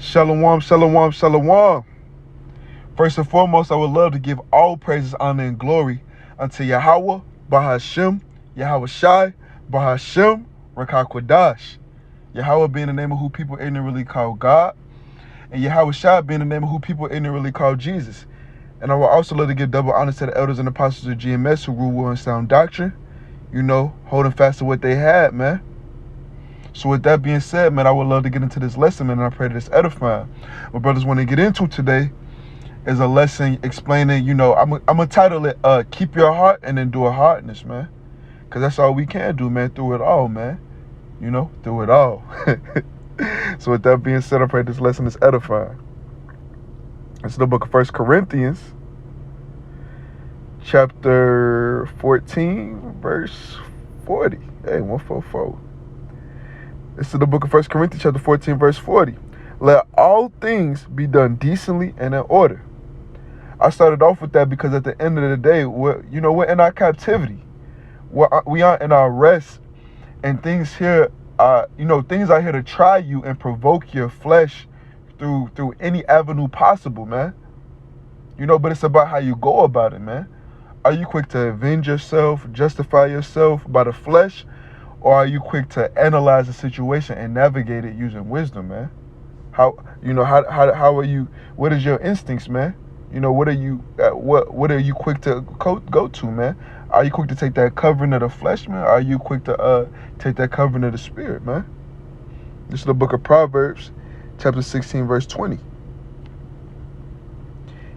Shalom, shalom, shalom. First and foremost, I would love to give all praises, honor, and glory unto Yahweh, Bahashem, Yahweh Shai, Bahashem, Rakakwadash. Yahweh being the name of who people ignorantly call God, and Yahweh Shai being the name of who people ignorantly call Jesus. And I would also love to give double honor to the elders and apostles of GMS who rule well in sound doctrine, holding fast to what they had, man. So with that being said, man, I would love to get into this lesson, man, and I pray that it's edifying. What brothers want to get into today is a lesson explaining, I'm gonna title it, Keep Your Heart and Endure Hardness, man. Because that's all we can do, man, through it all, man. Through it all. So with that being said, I pray this lesson is edifying. It's the book of 1 Corinthians, chapter 14, verse 40. Hey, 144. This is the book of 1 Corinthians, chapter 14, verse 40. Let all things be done decently and in order. I started off with that because at the end of the day, we're in our captivity. We aren't in our rest. And things here, things are here to try you and provoke your flesh through any avenue possible, man. But it's about how you go about it, man. Are you quick to avenge yourself, justify yourself by the flesh? Or are you quick to analyze the situation and navigate it using wisdom, man? How are you? What is your instincts, man? What are you quick to go to, man? Are you quick to take that covering of the flesh, man? Or are you quick to take that covering of the spirit, man? This is the book of Proverbs, chapter 16, verse 20.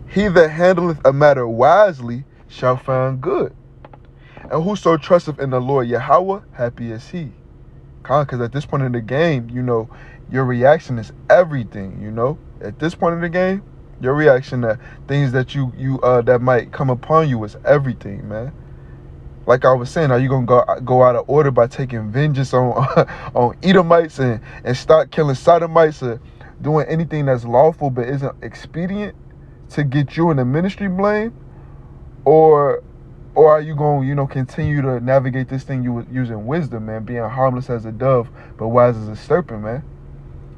He that handleth a matter wisely shall find good. And whoso trusteth in the Lord Yahweh, happy is he. Because at this point in the game, your reaction is everything, At this point in the game, your reaction to things that that might come upon you is everything, man. Like I was saying, are you going to go out of order by taking vengeance on on Edomites and start killing Sodomites or doing anything that's lawful but isn't expedient to get you in the ministry blame? Or are you going to, continue to navigate this thing using wisdom, man, being harmless as a dove, but wise as a serpent, man?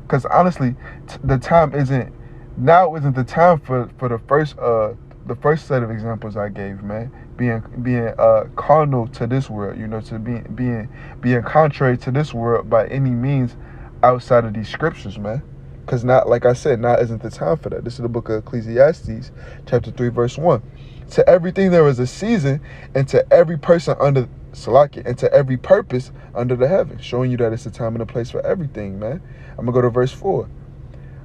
Because honestly, the time isn't the time for the first set of examples I gave, man. Being carnal to this world, to being contrary to this world by any means outside of these scriptures, man. Because like I said, now isn't the time for that. This is the book of Ecclesiastes, chapter 3, verse 1. To everything there is a season, and to every person under Salakia, and to every purpose under the heaven, showing you that it's a time and a place for everything, man. I'm gonna go to verse 4.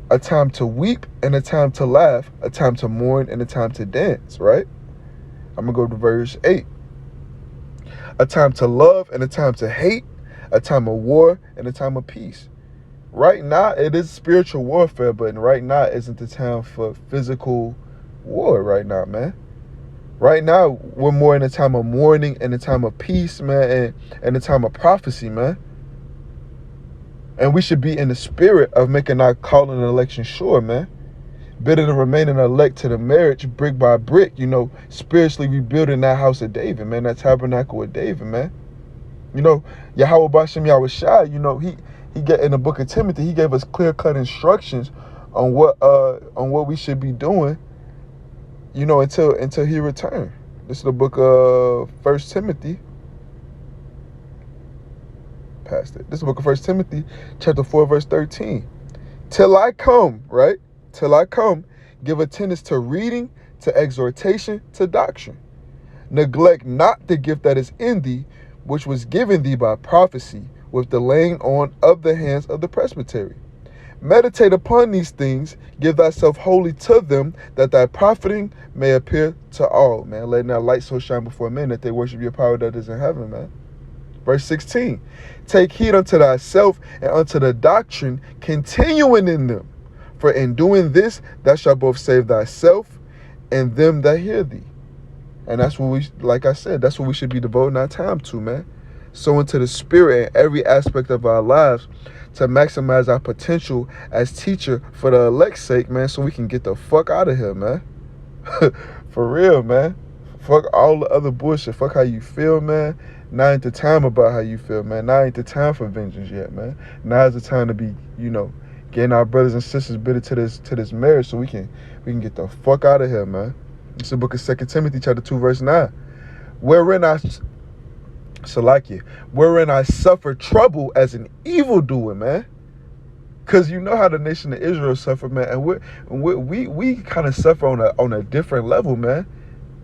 A time to weep and a time to laugh, a time to mourn and a time to dance, right? I'm gonna go to verse 8. A time to love and a time to hate, a time of war and a time of peace. Right now, it is spiritual warfare, but right now isn't the time for physical war right now, man. Right now, we're more in a time of mourning and a time of peace, man, and a time of prophecy, man. And we should be in the spirit of making our calling and election sure, man. Better to remain an elect to the marriage brick by brick, spiritually rebuilding that house of David, man, that tabernacle of David, man. Yahweh Bashem Yahweh Shai, he get in the book of Timothy, he gave us clear-cut instructions on what we should be doing, until he returned. This is the book of 1 Timothy. Past it. This is the book of 1 Timothy, chapter 4, verse 13. Till I come, right? Till I come, give attendance to reading, to exhortation, to doctrine. Neglect not the gift that is in thee, which was given thee by prophecy, with the laying on of the hands of the presbytery. Meditate upon these things, give thyself wholly to them, that thy profiting may appear to all, man. Letting that light so shine before men that they worship your power that is in heaven, man. Verse 16, take heed unto thyself and unto the doctrine, continuing in them. For in doing this, thou shalt both save thyself and them that hear thee. And that's what like I said, that's what we should be devoting our time to, man. So into the spirit in every aspect of our lives, to maximize our potential as teacher for the elect's sake, man, so we can get the fuck out of here, man. For real, man. Fuck all the other bullshit. Fuck how you feel, man. Now ain't the time about how you feel, man. Now ain't the time for vengeance yet, man. Now is the time to be, getting our brothers and sisters bitter to this marriage so we can get the fuck out of here, man. It's the book of 2 Timothy chapter 2 verse 9. Wherein I suffer trouble as an evildoer, man. Cause you know how the nation of Israel suffered, man, and we kind of suffer on a different level, man,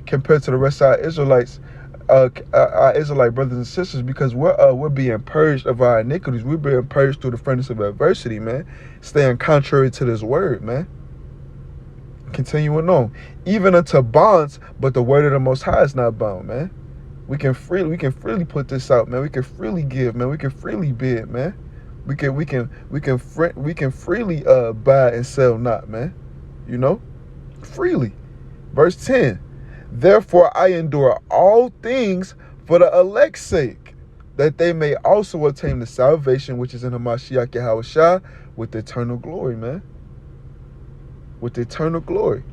compared to the rest of our Israelites, our Israelite brothers and sisters, because we're being purged of our iniquities. We're being purged through the furnace of adversity, man, staying contrary to this word, man. Continuing on, even unto bonds, but the word of the Most High is not bound, man. We can freely put this out, man. We can freely give, man. We can freely bid, man. We can freely buy and sell not, man. You know? Freely. Verse 10. Therefore I endure all things for the elect's sake, that they may also attain the salvation which is in the Mashiach Yahushua with eternal glory, man. With eternal glory.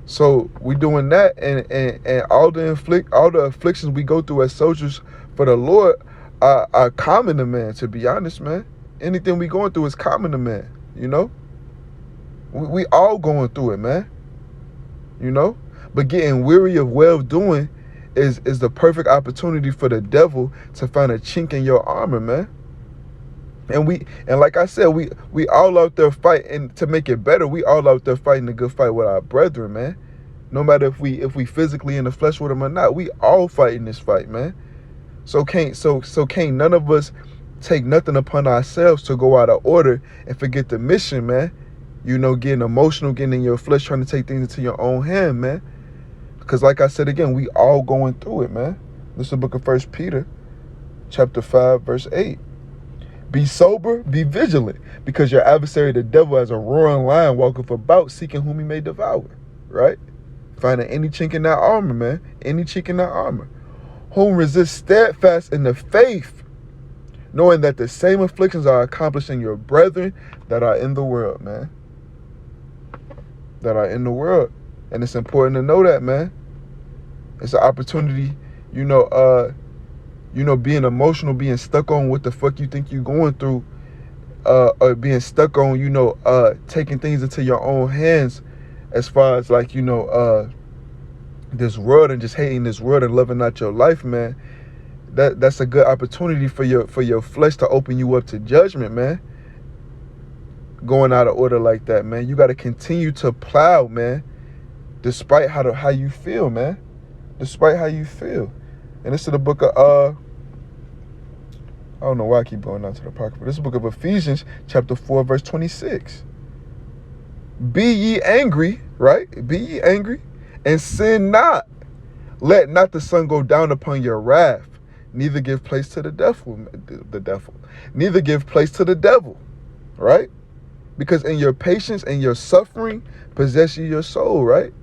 So we doing that, and all the afflictions we go through as soldiers for the Lord are common to man, to be honest, man. Anything we going through is common to man, you know? We all going through it, man. You know? But getting weary of well-doing is the perfect opportunity for the devil to find a chink in your armor, man. And like I said, we all out there fighting to make it better. We all out there fighting a good fight with our brethren, man. No matter if we physically in the flesh with them or not, we all fighting this fight, man. So can't none of us take nothing upon ourselves to go out of order and forget the mission, man. You know, getting emotional, getting in your flesh, trying to take things into your own hand, man. Because like I said again, we all going through it, man. This is the book of 1 Peter, chapter 5, verse 8. Be sober, be vigilant, because your adversary, the devil, as a roaring lion, walketh about, seeking whom he may devour, right? Finding any chink in that armor, man. Any chink in that armor. Whom resist steadfast in the faith, knowing that the same afflictions are accomplishing your brethren that are in the world, man. That are in the world. And it's important to know that, man. It's an opportunity, being emotional, being stuck on what the fuck you think you're going through, or being stuck on, taking things into your own hands as far as like, this world and just hating this world and loving not your life, man. That's a good opportunity for your flesh to open you up to judgment, man. Going out of order like that, man. You got to continue to plow, man, despite how you feel, man. Despite how you feel. And this is the book of I don't know why I keep going down to the Apocrypha. This is the book of Ephesians, chapter 4, verse 26. Be ye angry, right? Be ye angry, and sin not. Let not the sun go down upon your wrath, neither give place to the devil. Neither give place to the devil, right? Because in your patience and your suffering, possess ye your soul, right?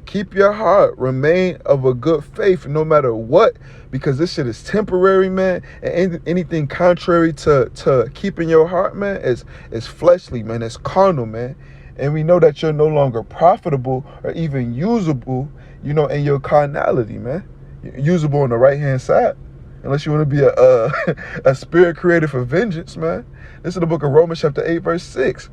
Keep your heart, remain of a good faith no matter what, because this shit is temporary, man. And anything contrary to keeping your heart, man, is fleshly, man. It's carnal, man. And we know that you're no longer profitable or even usable, in your carnality, man. Usable on the right-hand side, unless you want to be a spirit created for vengeance, man. This is the book of Romans chapter 8, verse 6.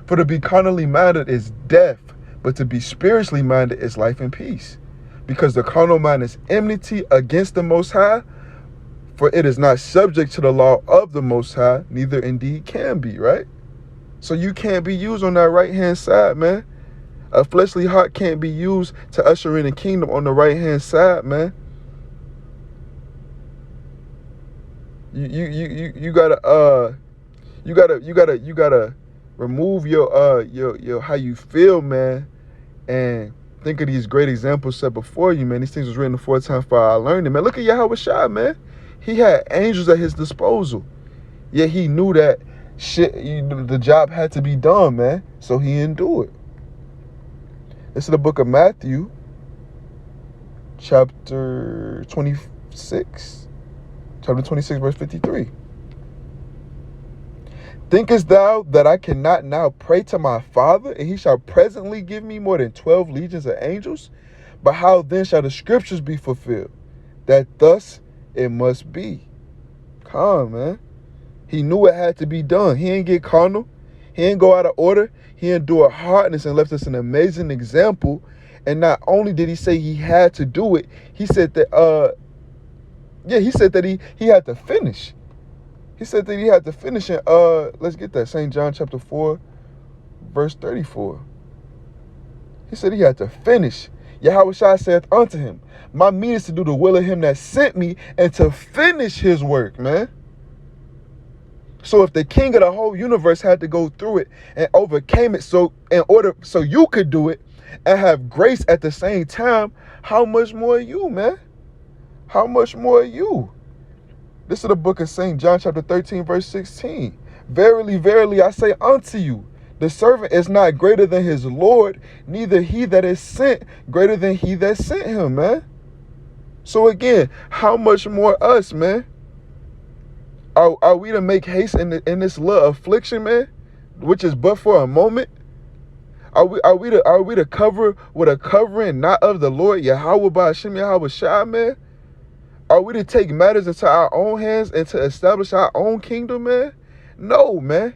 For to be carnally minded is death, but to be spiritually minded is life and peace. Because the carnal mind is enmity against the Most High, for it is not subject to the law of the Most High, neither indeed can be, right? So you can't be used on that right-hand side, man. A fleshly heart can't be used to usher in the kingdom on the right-hand side, man. You gotta remove your how you feel, man, and think of these great examples set before you, man. These things was written aforetime for our learning, man. Look at Yahushua, man. He had angels at his disposal, yet he knew that the job had to be done, man. So he endured. This is the book of Matthew, chapter 26, verse 53. Thinkest thou that I cannot now pray to my Father, and he shall presently give me more than 12 legions of angels? But how then shall the scriptures be fulfilled, that thus it must be? Come, man. He knew it had to be done. He ain't get carnal. He ain't go out of order. He endured hardness and left us an amazing example. And not only did he say he had to do it, he said that he said that he had to finish. He said that he had to finish in let's get that, St. John chapter 4, verse 34. He said he had to finish. Yahweh saith unto him, my meat is to do the will of him that sent me and to finish his work, man. So if the king of the whole universe had to go through it and overcame it so you could do it and have grace at the same time, how much more you, man? How much more you? This is the book of St. John chapter 13, verse 16. Verily, verily, I say unto you, the servant is not greater than his Lord, neither he that is sent greater than he that sent him, man. So again, how much more us, man? Are we to make haste in this little affliction, man, which is but for a moment? Are we to cover with a covering not of the Lord Yahweh Ba'ashem Yahweh Shai, man? Are we to take matters into our own hands and to establish our own kingdom, man? No, man.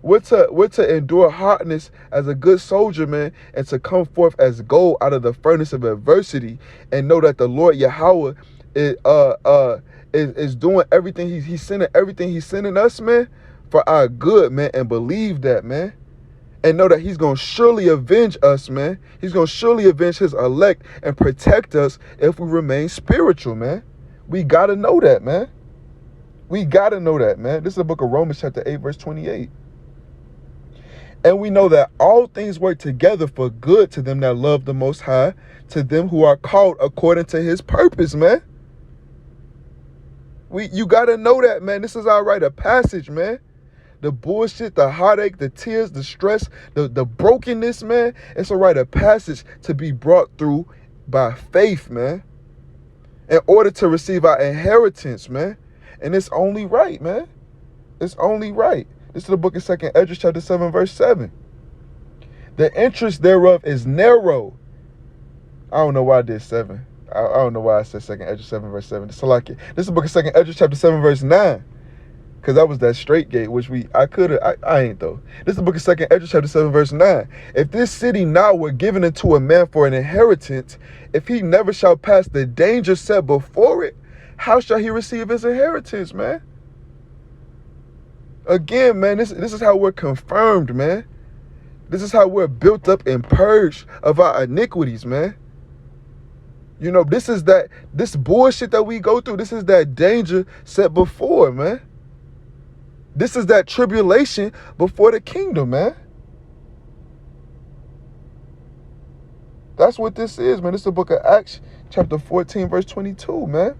We're to endure hardness as a good soldier, man, and to come forth as gold out of the furnace of adversity, and know that the Lord Yahweh is doing everything. He's sending everything he's sending us, man, for our good, man, and believe that, man. And know that he's going to surely avenge us, man. He's going to surely avenge his elect and protect us if we remain spiritual, man. We got to know that, man. We got to know that, man. This is the book of Romans chapter 8, verse 28. And we know that all things work together for good to them that love the Most High, to them who are called according to his purpose, man. You got to know that, man. This is our rite of passage, man. The bullshit, the heartache, the tears, the stress, the brokenness, man. It's a rite of passage to be brought through by faith, man, in order to receive our inheritance, man. And it's only right, man. It's only right. This is the book of 2nd Esdras chapter 7, verse 7. The interest thereof is narrow. I don't know why I did 7. I don't know why I said 2nd Esdras 7, verse 7. So like it. This is the book of 2nd Esdras chapter 7, verse 9. Because that was that straight gate, which I ain't though. This is the book of 2nd Esdras chapter 7, verse 9. If this city now were given unto a man for an inheritance, if he never shall pass the danger set before it, how shall he receive his inheritance, man? Again, man, this is how we're confirmed, man. This is how we're built up and purged of our iniquities, man. You know, this bullshit that we go through, this is that danger set before, man. This is that tribulation before the kingdom, man. That's what this is, man. This is the book of Acts, chapter 14, verse 22, man.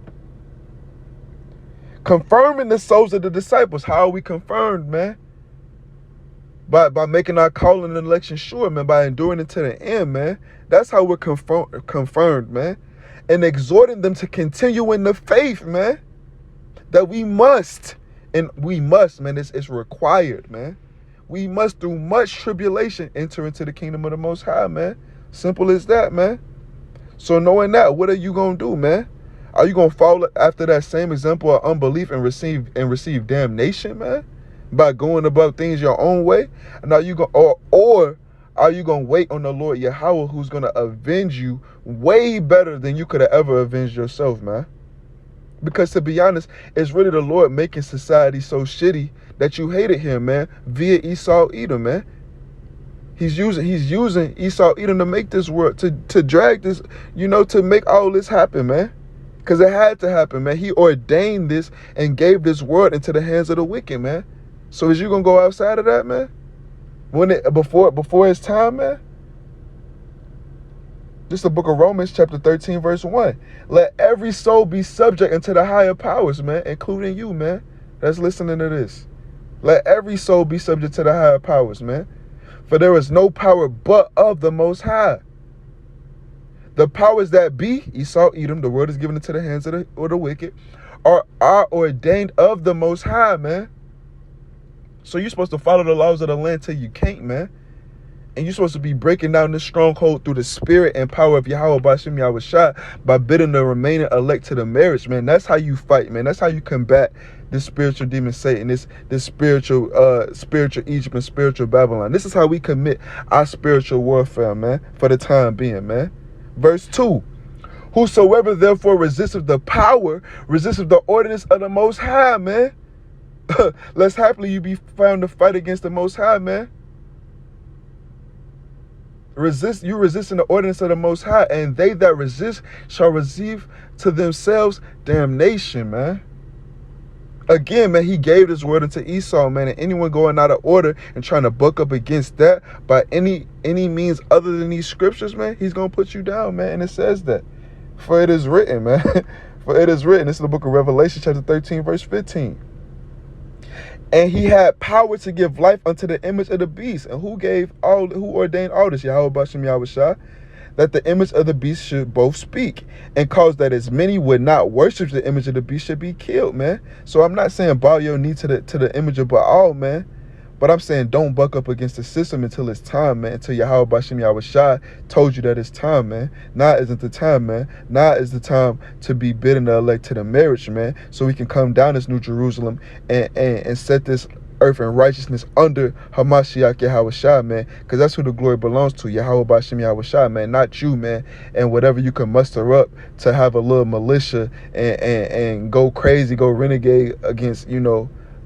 Confirming the souls of the disciples. How are we confirmed, man? By making our calling and election sure, man. By enduring it to the end, man. That's how we're confirmed, man. And exhorting them to continue in the faith, man. That we must, man. It's required, man. We must, through much tribulation, enter into the kingdom of the Most High, man. Simple as that, man. So knowing that, what are you going to do, man? Are you going to follow after that same example of unbelief and receive damnation, man? By going about things your own way? And are you going or are you going to wait on the Lord Yahweh, who's going to avenge you way better than you could have ever avenged yourself, man? Because to be honest, it's really the Lord making society so shitty that you hated him, man, via Esau Edom, man. He's using Esau Edom to make this world, to drag this, to make all this happen, man. Because it had to happen, man. He ordained this and gave this world into the hands of the wicked, man. So is you going to go outside of that, man? Before it's time, man? This is the book of Romans, chapter 13, verse 1. Let every soul be subject unto the higher powers, man, including you, man, that's listening to this. Let every soul be subject to the higher powers, man. For there is no power but of the Most High. The powers that be, Esau, Edom, the world is given into the hands of the wicked, are ordained of the Most High, man. So you're supposed to follow the laws of the land till you can't, man. And you're supposed to be breaking down this stronghold through the spirit and power of Yahweh Bashim Yahushua by bidding the remaining elect to the marriage, man. That's how you fight, man. That's how you combat this spiritual demon Satan, this spiritual Egypt and spiritual Babylon. This is how we commit our spiritual warfare, man, for the time being, man. Verse 2. Whosoever therefore resisteth the power, resisteth the ordinance of the Most High, man. Lest happily you be found to fight against the Most High, man. You resisting the ordinance of the Most High, and they that resist shall receive to themselves damnation, man. Again, man, he gave this word unto Esau, man, and anyone going out of order and trying to buck up against that by any means other than these scriptures, man, he's gonna put you down, man. And it says that. For it is written, man. For it is written. This is the book of Revelation, chapter 13, verse 15. And he had power to give life unto the image of the beast. And who ordained all this? Yahweh Bashim Yahushua. That the image of the beast should both speak, and cause that as many would not worship the image of the beast should be killed, man. So I'm not saying bow your knee to the image of Baal, man. But I'm saying don't buck up against the system until it's time, man. Until Yahweh Bashim Yahushua told you that it's time, man. Now isn't the time, man. Now is the time to be bidding the elect to the marriage, man. So we can come down this New Jerusalem and set this earth in righteousness under Hamashiach Yahushua, man. Because that's who the glory belongs to, Yahweh Bashim Yahushua, man. Not you, man. And whatever you can muster up to have a little militia and go crazy, go renegade against,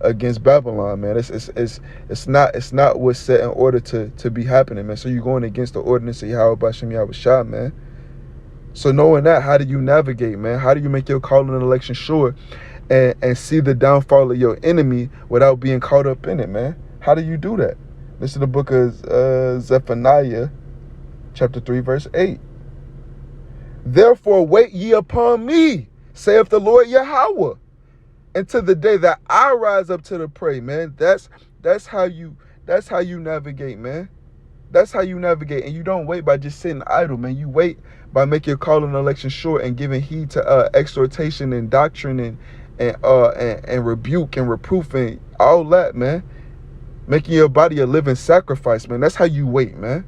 against Babylon, man. It's not what's set in order to be happening, man. So you're going against the ordinance of Yahweh Bashim Yahushua, man. So knowing that, how do you navigate, man? How do you make your calling and election sure and see the downfall of your enemy without being caught up in it, man? How do you do that? This is the book of Zephaniah, chapter 3, verse 8. Therefore wait ye upon me, saith the Lord Yahweh, until the day that I rise up to the prey, man. That's how you navigate, man. That's how you navigate. And you don't wait by just sitting idle, man. You wait by making your call and election sure and giving heed to exhortation and doctrine and rebuke and reproof and all that, man. Making your body a living sacrifice, man. That's how you wait, man.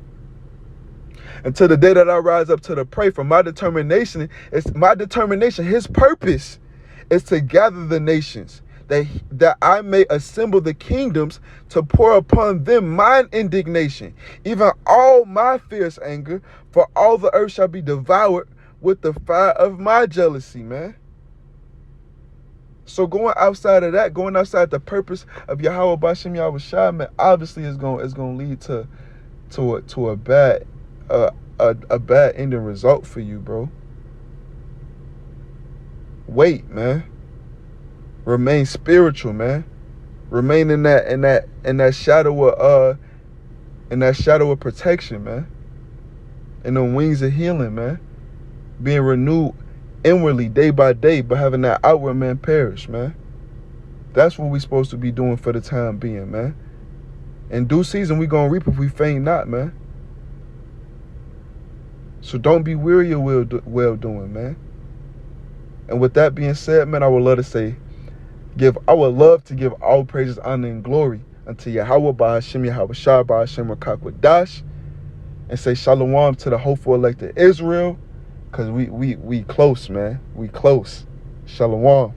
Until the day that I rise up to the prey. For my determination, his purpose is to gather the nations, that I may assemble the kingdoms, to pour upon them mine indignation, even all my fierce anger, for all the earth shall be devoured with the fire of my jealousy, man. So going outside of that, going outside the purpose of Yahweh Bashim Yahushua, man, obviously is going to lead to a bad ending result for you, bro. Wait, man. Remain spiritual, man. Remain in that shadow of protection, man. In the wings of healing, man. Being renewed inwardly day by day, but having that outward man perish, man. That's what we supposed to be doing for the time being, man. In due season, we gonna reap if we faint not, man. So don't be weary of well doing, man. And with that being said, man, I would love to give all praises, honor, and glory unto Yahweh Ba'ashem Yahushua Ba'ashem Rakakwadash, and say shalom to the hopeful elect of Israel, because we close, man. We close. Shalom.